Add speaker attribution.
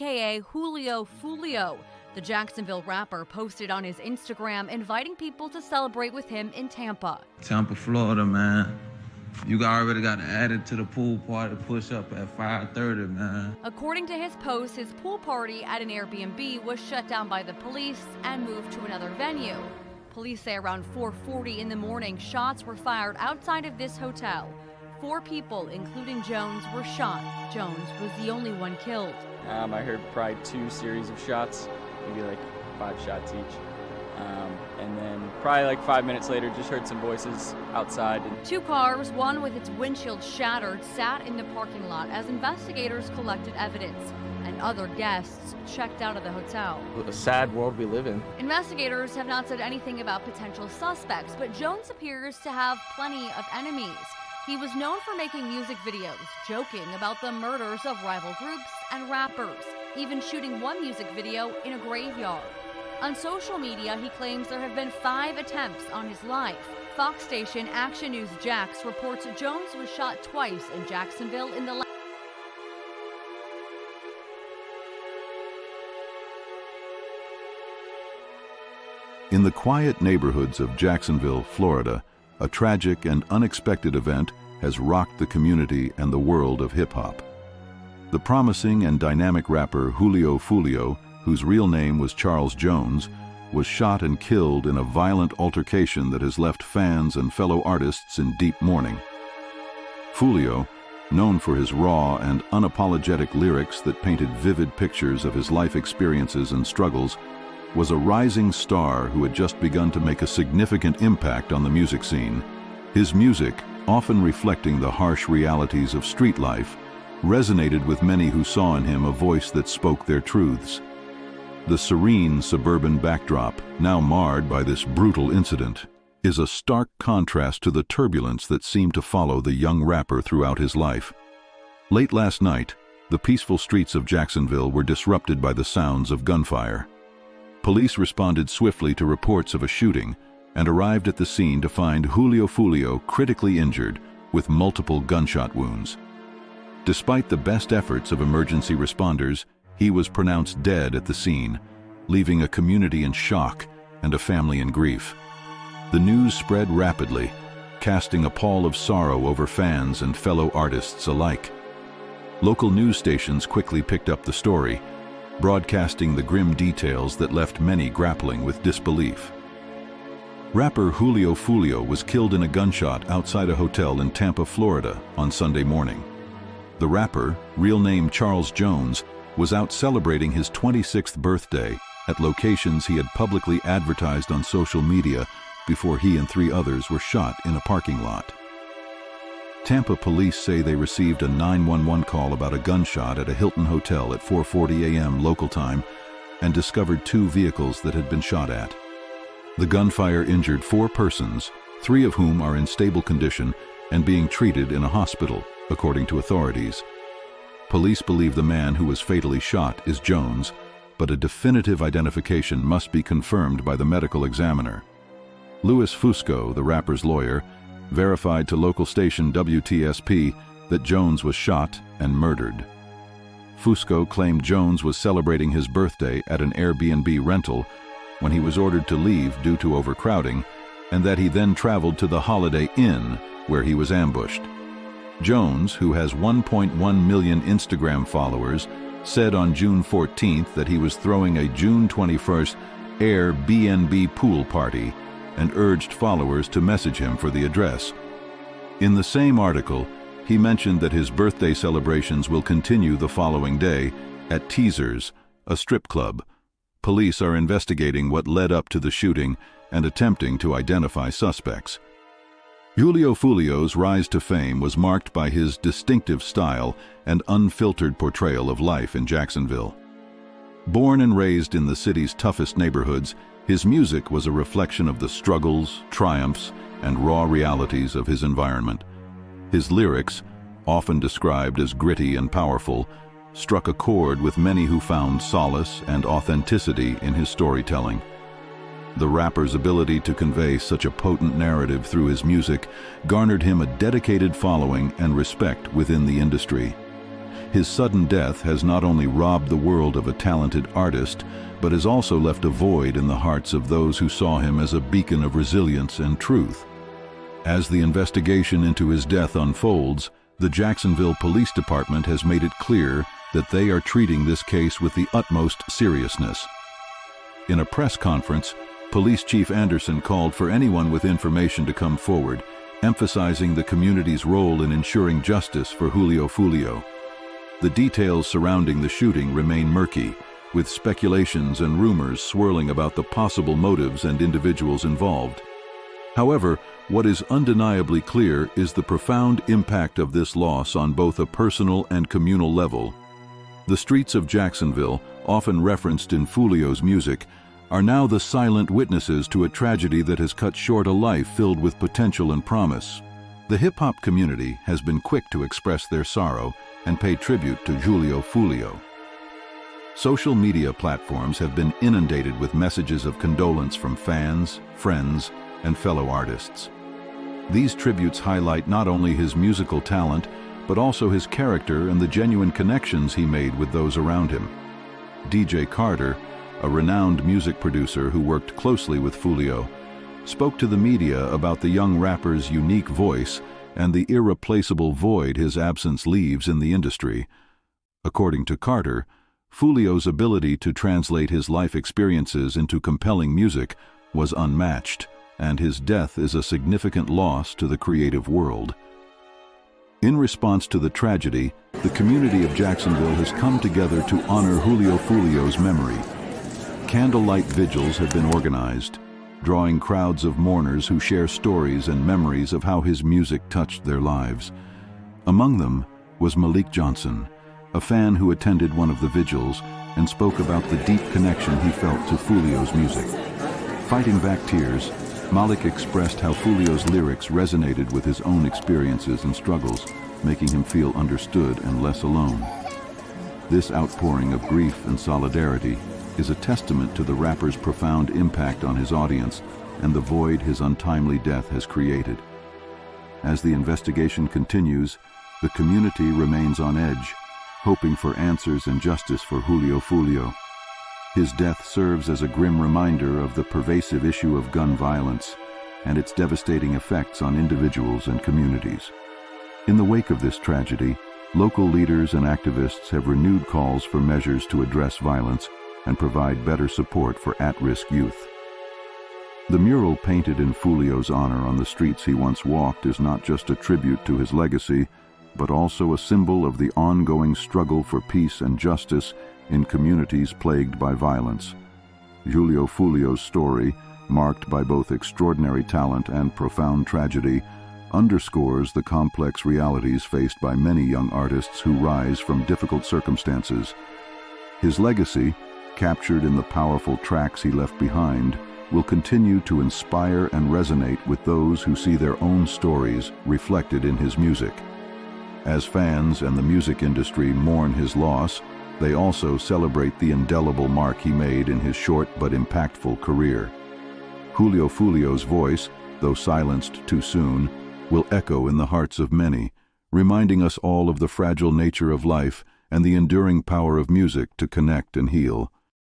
Speaker 1: aka Julio Foolio. The Jacksonville rapper posted on his Instagram inviting people to celebrate with him in Tampa.
Speaker 2: Tampa, Florida, man. You already got added to the pool party push up at 5:30, man.
Speaker 1: According to his post, his pool party at an Airbnb was shut down by the police and moved to another venue. Police say around 4:40 in the morning, shots were fired outside of this hotel. 4 people, including Jones, were shot. Jones was the only one killed.
Speaker 3: I heard probably 2 series of shots, maybe like 5 shots each. And then probably like 5 minutes later, just heard some voices outside.
Speaker 1: 2 cars, one with its windshield shattered, sat in the parking lot as investigators collected evidence, and other guests checked out of the hotel.
Speaker 4: A sad world we live in.
Speaker 1: Investigators have not said anything about potential suspects, but Jones appears to have plenty of enemies. He was known for making music videos, joking about the murders of rival groups and rappers, even shooting one music video in a graveyard. On social media, he claims there have been 5 attempts on his life. Fox station Action News Jax reports Jones was shot twice in Jacksonville in the
Speaker 5: In the quiet neighborhoods of Jacksonville, Florida, a tragic and unexpected event has rocked the community and the world of hip-hop. The promising and dynamic rapper Julio Foolio, whose real name was Charles Jones, was shot and killed in a violent altercation that has left fans and fellow artists in deep mourning. Foolio, known for his raw and unapologetic lyrics that painted vivid pictures of his life experiences and struggles, was a rising star who had just begun to make a significant impact on the music scene. His music, often reflecting the harsh realities of street life, resonated with many who saw in him a voice that spoke their truths. The serene suburban backdrop, now marred by this brutal incident, is a stark contrast to the turbulence that seemed to follow the young rapper throughout his life. Late last night, the peaceful streets of Jacksonville were disrupted by the sounds of gunfire. Police responded swiftly to reports of a shooting and arrived at the scene to find Julio Foolio critically injured with multiple gunshot wounds. Despite the best efforts of emergency responders, he was pronounced dead at the scene, leaving a community in shock and a family in grief. The news spread rapidly, casting a pall of sorrow over fans and fellow artists alike. Local news stations quickly picked up the story, broadcasting the grim details that left many grappling with disbelief. Rapper Julio Foolio was killed in a gunshot outside a hotel in Tampa, Florida, on Sunday morning. The rapper, real name Charles Jones, was out celebrating his 26th birthday at locations he had publicly advertised on social media before he and 3 others were shot in a parking lot. Tampa police say they received a 911 call about a gunshot at a Hilton hotel at 4:40 a.m. local time and discovered 2 vehicles that had been shot at. The gunfire injured 4 persons, 3 of whom are in stable condition and being treated in a hospital, according to authorities. Police believe the man who was fatally shot is Jones, but a definitive identification must be confirmed by the medical examiner. Louis Fusco, the rapper's lawyer, verified to local station WTSP that Jones was shot and murdered. Fusco claimed Jones was celebrating his birthday at an Airbnb rental when he was ordered to leave due to overcrowding, and that he then traveled to the Holiday Inn, where he was ambushed. Jones, who has 1.1 million Instagram followers, said on June 14th that he was throwing a June 21st Airbnb pool party and urged followers to message him for the address. In the same article, he mentioned that his birthday celebrations will continue the following day at Teasers, a strip club. Police are investigating what led up to the shooting and attempting to identify suspects. Julio Foolio's rise to fame was marked by his distinctive style and unfiltered portrayal of life in Jacksonville. Born and raised in the city's toughest neighborhoods, his music was a reflection of the struggles, triumphs, and raw realities of his environment. His lyrics, often described as gritty and powerful, struck a chord with many who found solace and authenticity in his storytelling. The rapper's ability to convey such a potent narrative through his music garnered him a dedicated following and respect within the industry. His sudden death has not only robbed the world of a talented artist, but has also left a void in the hearts of those who saw him as a beacon of resilience and truth. As the investigation into his death unfolds, the Jacksonville Police Department has made it clear that they are treating this case with the utmost seriousness. In a press conference, Police Chief Anderson called for anyone with information to come forward, emphasizing the community's role in ensuring justice for Julio Foolio. The details surrounding the shooting remain murky, with speculations and rumors swirling about the possible motives and individuals involved. However, what is undeniably clear is the profound impact of this loss on both a personal and communal level. The streets of Jacksonville, often referenced in Foolio's music, are now the silent witnesses to a tragedy that has cut short a life filled with potential and promise. The hip-hop community has been quick to express their sorrow and pay tribute to Julio Foolio. Social media platforms have been inundated with messages of condolence from fans, friends, and fellow artists. These tributes highlight not only his musical talent, but also his character and the genuine connections he made with those around him. DJ Carter, a renowned music producer who worked closely with Foolio, spoke to the media about the young rapper's unique voice and the irreplaceable void his absence leaves in the industry. According to Carter, Foolio's ability to translate his life experiences into compelling music was unmatched, and his death is a significant loss to the creative world. In response to the tragedy, the community of Jacksonville has come together to honor Julio Foolio's memory. Candlelight vigils have been organized, drawing crowds of mourners who share stories and memories of how his music touched their lives. Among them was Malik Johnson, a fan who attended one of the vigils and spoke about the deep connection he felt to Foolio's music. Fighting back tears, Malik expressed how Foolio's lyrics resonated with his own experiences and struggles, making him feel understood and less alone. This outpouring of grief and solidarity is a testament to the rapper's profound impact on his audience and the void his untimely death has created. As the investigation continues, the community remains on edge, hoping for answers and justice for Julio Foolio. His death serves as a grim reminder of the pervasive issue of gun violence and its devastating effects on individuals and communities. In the wake of this tragedy, local leaders and activists have renewed calls for measures to address violence and provide better support for at-risk youth. The mural painted in Foolio's honor on the streets he once walked is not just a tribute to his legacy, but also a symbol of the ongoing struggle for peace and justice in communities plagued by violence. Julio Foolio's story, marked by both extraordinary talent and profound tragedy, underscores the complex realities faced by many young artists who rise from difficult circumstances. His legacy, captured in the powerful tracks he left behind, will continue to inspire and resonate with those who see their own stories reflected in his music. As fans and the music industry mourn his loss, they also celebrate the indelible mark he made in his short but impactful career. Julio Foolio's voice, though silenced too soon, will echo in the hearts of many, reminding us all of the fragile nature of life and the enduring power of music to connect and heal.